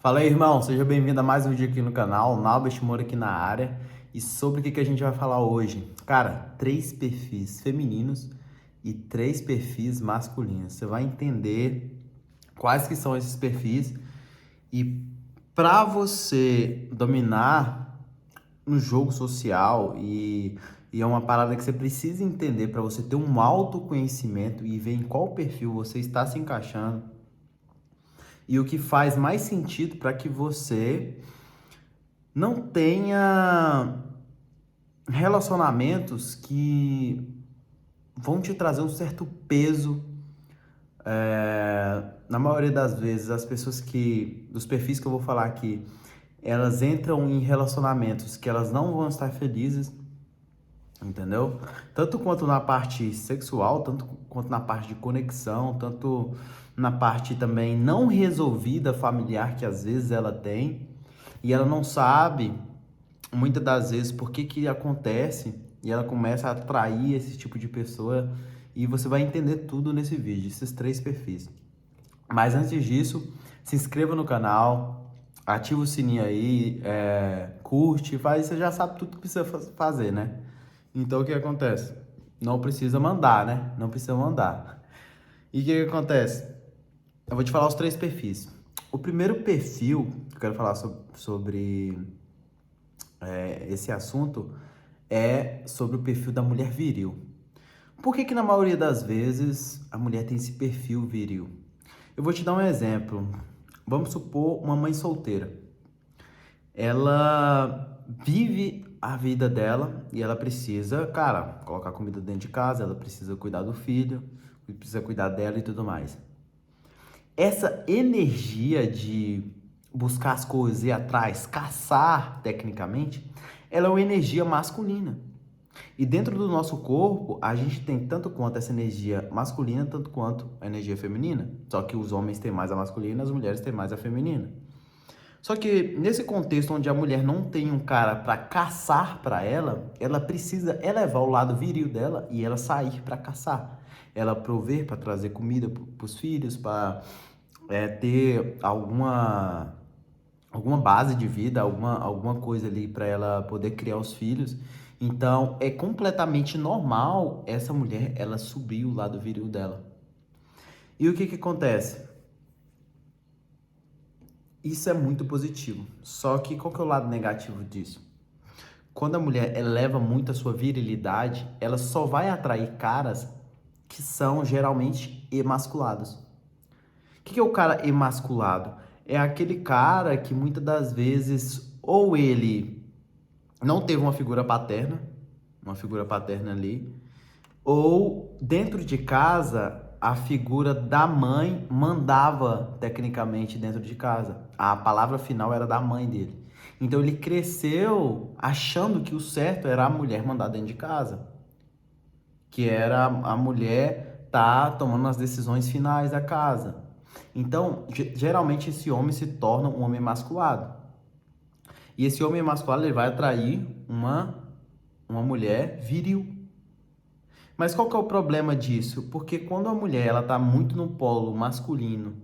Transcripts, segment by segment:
Fala aí, irmão, seja bem-vindo a mais um vídeo aqui no canal, Naubert Moura aqui na área. E sobre o que a gente vai falar hoje? Cara, 3 perfis femininos e 3 perfis masculinos. Você vai entender quais que são esses perfis e para você dominar no jogo social e é uma parada que você precisa entender para você ter um autoconhecimento e ver em qual perfil você está se encaixando e o que faz mais sentido para que você não tenha relacionamentos que vão te trazer um certo peso. Na maioria das vezes, as pessoas dos perfis que eu vou falar aqui, elas entram em relacionamentos que elas não vão estar felizes, entendeu? Tanto quanto na parte sexual, tanto quanto na parte de conexão, tanto na parte também não resolvida familiar que às vezes ela tem, e ela não sabe muitas das vezes por que que acontece e ela começa a atrair esse tipo de pessoa e você vai entender tudo nesse vídeo, esses 3 perfis. Mas antes disso, se inscreva no canal, ativa o sininho aí, curte, faz, você já sabe tudo que precisa fazer, né? Então o que acontece? Não precisa mandar, né? Não precisa mandar. E o que acontece? Eu vou te falar os 3 perfis. O primeiro perfil que eu quero falar sobre esse assunto é sobre o perfil da mulher viril. Por que que na maioria das vezes a mulher tem esse perfil viril? Eu vou te dar um exemplo. Vamos supor uma mãe solteira. Ela vive a vida dela e ela precisa, cara, colocar comida dentro de casa, ela precisa cuidar do filho, precisa cuidar dela e tudo mais. Essa energia de buscar as coisas, ir atrás, caçar tecnicamente, ela é uma energia masculina. E dentro do nosso corpo, a gente tem tanto quanto essa energia masculina, tanto quanto a energia feminina. Só que os homens têm mais a masculina, as mulheres têm mais a feminina. Só que nesse contexto onde a mulher não tem um cara para caçar para ela, ela precisa elevar o lado viril dela e ela sair para caçar. Ela prover para trazer comida para os filhos, para ter alguma base de vida, alguma coisa ali para ela poder criar os filhos. Então, é completamente normal essa mulher, ela subir o lado viril dela. E o que que acontece? Isso é muito positivo. Só que qual que é o lado negativo disso? Quando a mulher eleva muito a sua virilidade, ela só vai atrair caras que são geralmente emasculados. O que é o cara emasculado? É aquele cara que muitas das vezes ou ele não teve uma figura paterna ali, ou dentro de casa a figura da mãe mandava tecnicamente dentro de casa. A palavra final era da mãe dele. Então ele cresceu achando que o certo era a mulher mandar dentro de casa, que era a mulher tá tomando as decisões finais da casa. Então, geralmente esse homem se torna um homem emasculado. E esse homem emasculado ele vai atrair uma mulher viril. Mas qual que é o problema disso? Porque quando a mulher ela tá muito no polo masculino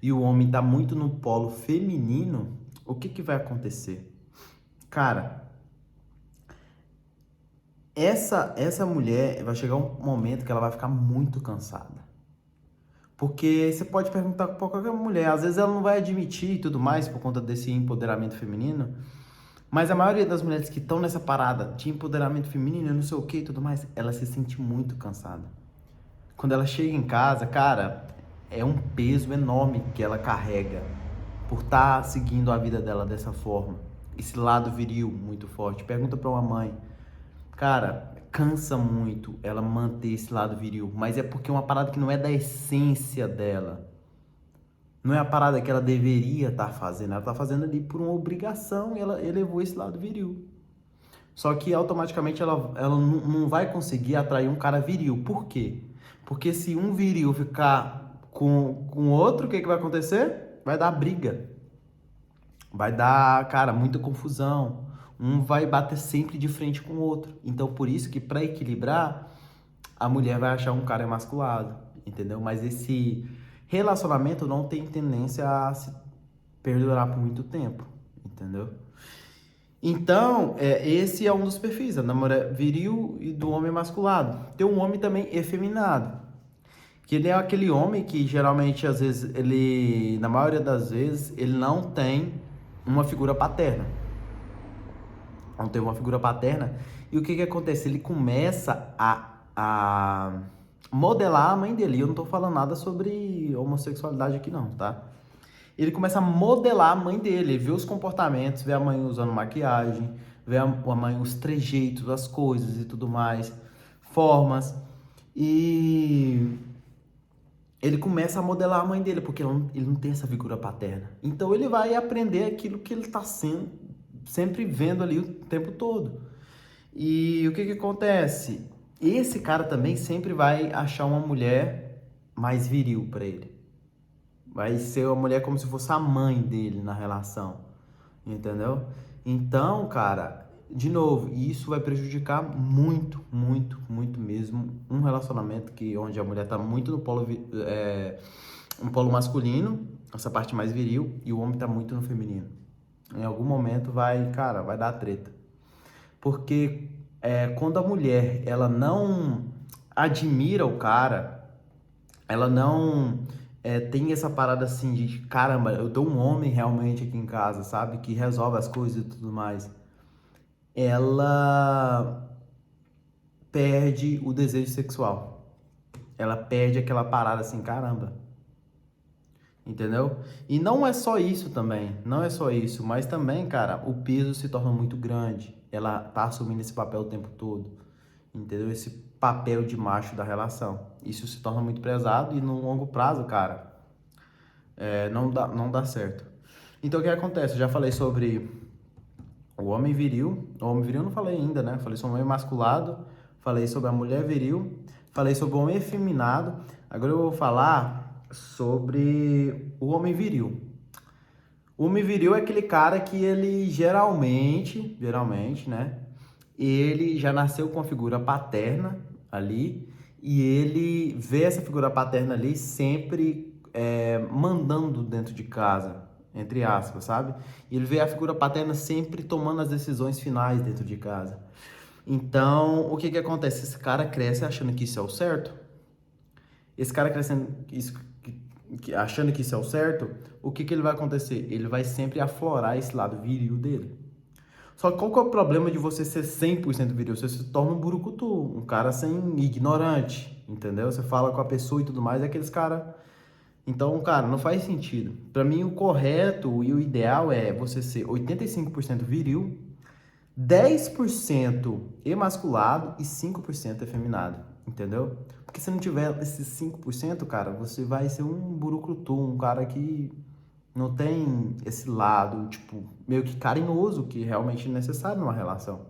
e o homem tá muito no polo feminino, o que que vai acontecer? Cara, essa mulher vai chegar um momento que ela vai ficar muito cansada. Porque você pode perguntar para qualquer mulher, às vezes ela não vai admitir e tudo mais por conta desse empoderamento feminino, mas a maioria das mulheres que estão nessa parada de empoderamento feminino, não sei o que e tudo mais, ela se sente muito cansada. Quando ela chega em casa, cara, é um peso enorme que ela carrega por estar seguindo a vida dela dessa forma. Esse lado viril muito forte. Pergunta pra uma mãe, cara, cansa muito ela manter esse lado viril, mas é porque é uma parada que não é da essência dela. Não é a parada que ela deveria estar fazendo. Ela tá fazendo ali por uma obrigação e ela elevou esse lado viril. Só que automaticamente ela não vai conseguir atrair um cara viril. Por quê? Porque se um viril ficar com outro, o que que vai acontecer? Vai dar briga. Vai dar, cara, muita confusão. Um vai bater sempre de frente com o outro. Então, por isso que para equilibrar, a mulher vai achar um cara emasculado, entendeu? Mas esse relacionamento não tem tendência perdurar por muito tempo, entendeu? Então, esse é um dos perfis, da mulher viril e do homem masculado. Tem um homem também efeminado, que ele é aquele homem que geralmente, às vezes, ele, na maioria das vezes, ele não tem uma figura paterna. Não tem uma figura paterna. E o que que acontece? Ele começa a modelar a mãe dele. E eu não tô falando nada sobre homossexualidade aqui não, tá? Ele começa a modelar a mãe dele, vê os comportamentos, vê a mãe usando maquiagem, vê a mãe os trejeitos, as coisas e tudo mais, formas. E ele começa a modelar a mãe dele, porque ele não tem essa figura paterna. Então ele vai aprender aquilo que ele está sempre vendo ali o tempo todo. E o que que acontece? Esse cara também sempre vai achar uma mulher mais viril para ele. Vai ser uma mulher como se fosse a mãe dele na relação, entendeu? Então, cara, de novo, isso vai prejudicar muito, muito, muito mesmo um relacionamento onde a mulher tá muito no polo masculino, essa parte mais viril, e o homem tá muito no feminino. Em algum momento cara, vai dar treta. Porque quando a mulher, ela não admira o cara, ela não tem essa parada assim de, caramba, eu dou um homem realmente aqui em casa, sabe? Que resolve as coisas e tudo mais. Ela perde o desejo sexual. Ela perde aquela parada assim, caramba. Entendeu? E não é só isso também, não é só isso, mas também, cara, o peso se torna muito grande. Ela tá assumindo esse papel o tempo todo, entendeu? Esse papel de macho da relação. Isso se torna muito pesado e no longo prazo, cara, não dá certo. Então o que acontece? Eu já falei sobre o homem viril. O homem viril eu não falei ainda, né? Falei sobre o homem masculado, falei sobre a mulher viril, falei sobre o homem efeminado. Agora eu vou falar sobre o homem viril. O homem viril é aquele cara que ele geralmente, né? Ele já nasceu com a figura paterna ali e ele vê essa figura paterna ali sempre mandando dentro de casa, entre aspas, sabe? E ele vê a figura paterna sempre tomando as decisões finais dentro de casa. Então, o que que acontece? Esse cara cresce achando que isso é o certo. Esse cara crescendo achando que isso é o certo, o que que ele vai acontecer? Ele vai sempre aflorar esse lado viril dele. Só que qual que é o problema de você ser 100% viril? Você se torna um burucutu, um cara sem ignorante, entendeu? Você fala com a pessoa e tudo mais, é aqueles cara. Então, cara, não faz sentido. Pra mim, o correto e o ideal é você ser 85% viril, 10% emasculado e 5% efeminado, entendeu? Porque se não tiver esses 5%, cara, você vai ser um burucutu, um cara que não tem esse lado, tipo, meio que carinhoso, que realmente é necessário numa relação.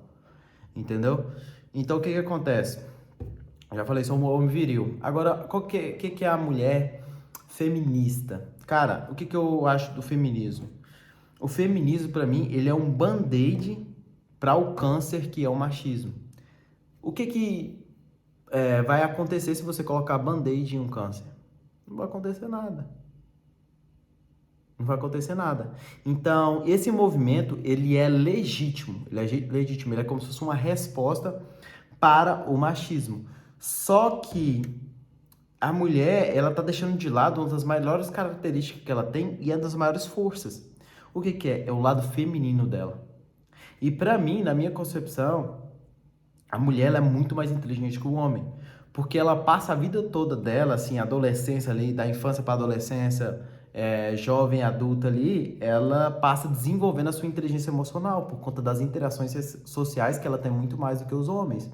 Entendeu? Então, o que que acontece? Eu já falei, sou um homem viril. Agora, que é a mulher feminista? Cara, o que que eu acho do feminismo? O feminismo, pra mim, ele é um band-aid para o câncer que é o machismo. O que que vai acontecer se você colocar band-aid em um câncer? Não vai acontecer nada. Não vai acontecer nada. Então, esse movimento, ele é legítimo. Ele é como se fosse uma resposta para o machismo. Só que a mulher, ela tá deixando de lado uma das maiores características que ela tem e é das maiores forças. O que que é? É o lado feminino dela. E para mim, na minha concepção, a mulher ela é muito mais inteligente que o homem. Porque ela passa a vida toda dela, assim, adolescência ali, da infância para adolescência, jovem, adulta ali, ela passa desenvolvendo a sua inteligência emocional por conta das interações sociais que ela tem muito mais do que os homens.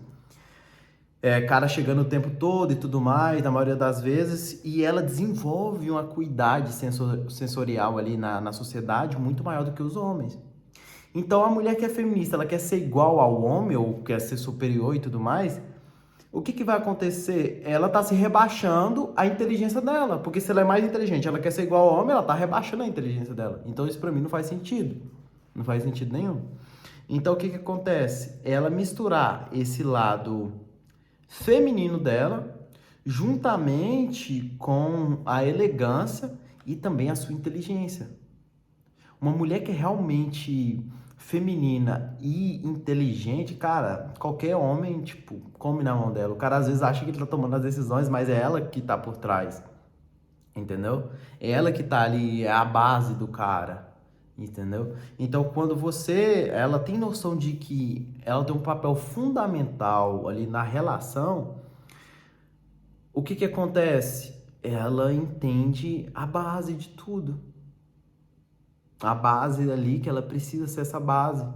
Cara chegando o tempo todo e tudo mais, na maioria das vezes, e ela desenvolve uma acuidade sensorial ali na sociedade muito maior do que os homens. Então a mulher que é feminista, ela quer ser igual ao homem ou quer ser superior e tudo mais, o que que vai acontecer? Ela tá se rebaixando a inteligência dela, porque se ela é mais inteligente, ela quer ser igual ao homem, ela tá rebaixando a inteligência dela. Então isso pra mim não faz sentido. Não faz sentido nenhum. Então o que que acontece? Ela misturar esse lado feminino dela juntamente com a elegância e também a sua inteligência. Uma mulher que é realmente feminina e inteligente, cara, qualquer homem, tipo, come na mão dela. O cara às vezes acha que ele tá tomando as decisões, mas é ela que tá por trás, entendeu? É ela que tá ali, é a base do cara, entendeu? Então, quando ela tem noção de que ela tem um papel fundamental ali na relação, o que que acontece? Ela entende a base de tudo. A base ali que ela precisa ser essa base,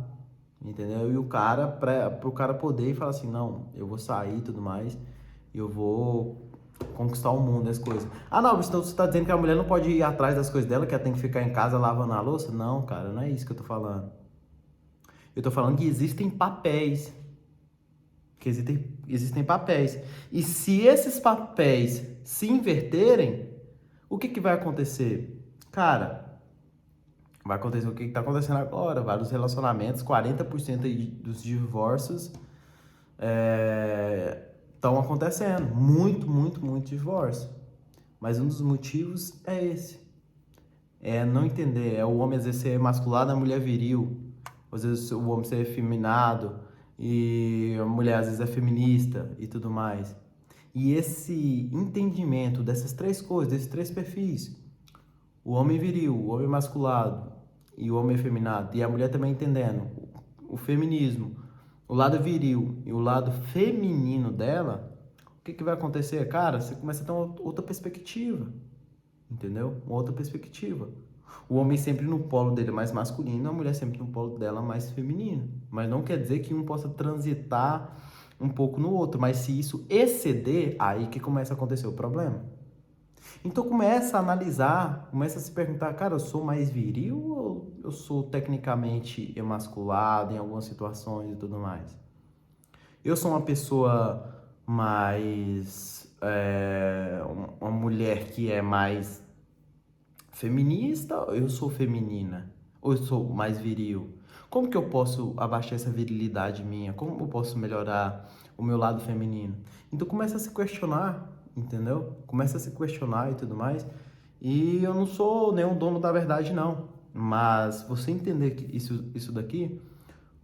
entendeu? E o cara, pro cara poder e falar assim, não, eu vou sair e tudo mais, eu vou conquistar o mundo, as coisas. Ah, não, então você tá dizendo que a mulher não pode ir atrás das coisas dela, que ela tem que ficar em casa lavando a louça? Não, cara, não é isso que eu tô falando. Eu tô falando que existem papéis, existem papéis. E se esses papéis se inverterem, o que que vai acontecer? Cara, vai acontecer o que está acontecendo agora, vários relacionamentos, 40% aí dos divórcios estão acontecendo. Muito, muito, muito divórcio. Mas um dos motivos é esse. É não entender, é o homem às vezes ser masculado, a mulher viril. Às vezes o homem ser efeminado e a mulher às vezes é feminista e tudo mais. E esse entendimento dessas três coisas, desses três perfis, o homem viril, o homem masculado e o homem efeminado, e a mulher também entendendo o feminismo, o lado viril e o lado feminino dela, o que que vai acontecer? Cara, você começa a ter uma outra perspectiva, entendeu? Uma outra perspectiva. O homem sempre no polo dele mais masculino, a mulher sempre no polo dela mais feminino. Mas não quer dizer que um possa transitar um pouco no outro, mas se isso exceder, aí que começa a acontecer o problema. Então começa a analisar, começa a se perguntar, cara, eu sou mais viril ou eu sou tecnicamente emasculado em algumas situações e tudo mais? Eu sou uma pessoa mais, uma mulher que é mais feminista, ou eu sou feminina? Ou eu sou mais viril? Como que eu posso abaixar essa virilidade minha? Como eu posso melhorar o meu lado feminino? Então começa a se questionar, entendeu? Começa a se questionar e tudo mais. E eu não sou nenhum dono da verdade, não. Mas você entender que isso daqui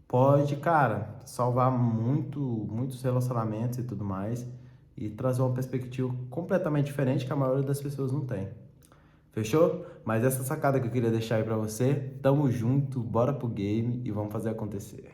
pode, cara, salvar muitos relacionamentos e tudo mais. E trazer uma perspectiva completamente diferente que a maioria das pessoas não tem. Fechou? Mas essa sacada que eu queria deixar aí pra você. Tamo junto, bora pro game e vamos fazer acontecer.